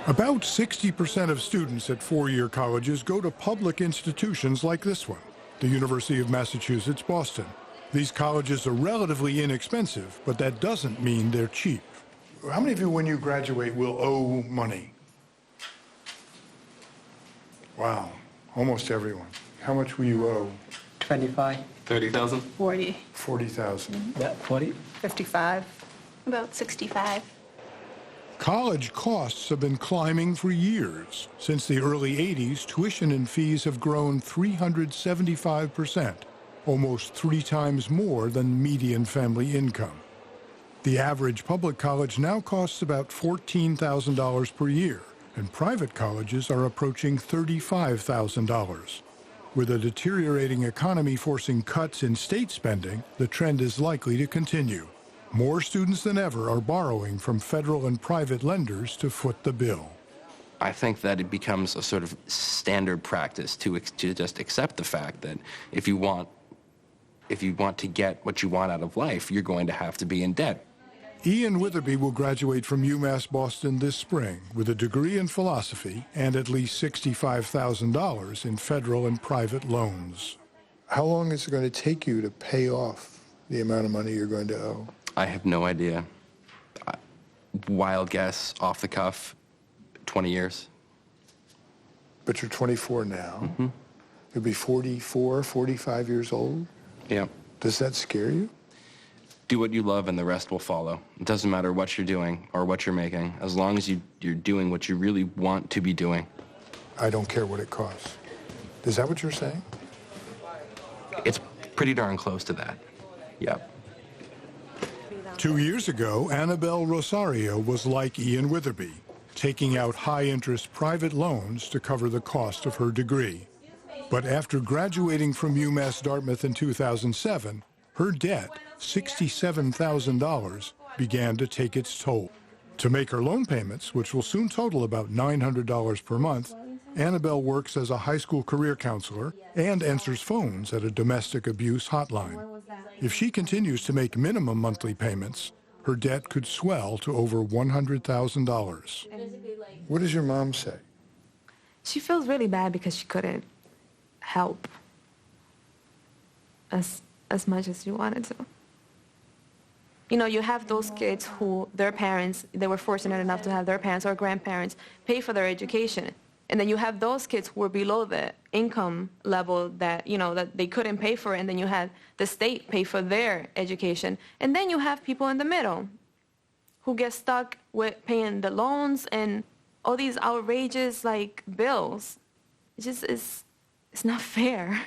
About 60% of students at four-year colleges go to public institutions like this one, the University of Massachusetts, Boston. These colleges are relatively inexpensive, but that doesn't mean they're cheap. How many of you, when you graduate, will owe money? Wow, almost everyone. How much will you owe? 25. 30,000? 40. 40,000. Yeah, 40. 55. About 65. College costs have been climbing for years. Since the early 80s, tuition and fees have grown 375%, almost 3 times more than median family income. The average public college now costs about $14,000 per year, and private colleges are approaching $35,000. With a deteriorating economy forcing cuts in state spending, the trend is likely to continue. More students than ever are borrowing from federal and private lenders to foot the bill. I think that it becomes a sort of standard practice to just accept the fact that if you want to get what you want out of life, you're going to have to be in debt. Ian Witherby will graduate from UMass Boston this spring with a degree in philosophy and at least $65,000 in federal and private loans. How long is it going to take you to pay off the amount of money you're going to owe? I have no idea. Wild guess, off the cuff, 20 years. But you're 24 now. You'll be 44, 45 years old. Yeah. Does that scare you? Do what you love and the rest will follow. It doesn't matter what you're doing or what you're making, as long as you're doing what you really want to be doing. I don't care what it costs. Is that what you're saying? It's pretty darn close to that. Yep. 2 years ago, Annabelle Rosario was like Ian Witherby, taking out high-interest private loans to cover the cost of her degree. But after graduating from UMass Dartmouth in 2007, her debt, $67,000, began to take its toll. To make her loan payments, which will soon total about $900 per month, Annabelle works as a high school career counselor and answers phones at a domestic abuse hotline. If she continues to make minimum monthly payments, her debt could swell to over $100,000. What does your mom say? She feels really bad because she couldn't help as much as she wanted to. You know, you have those kids who their parents, they were fortunate enough to have their parents or grandparents pay for their education. And then you have those kids who were below the income level that, you know, that they couldn't pay for, and then you had the state pay for their education. And then you have people in the middle who get stuck with paying the loans and all these outrageous, like, bills. It just is, it's not fair.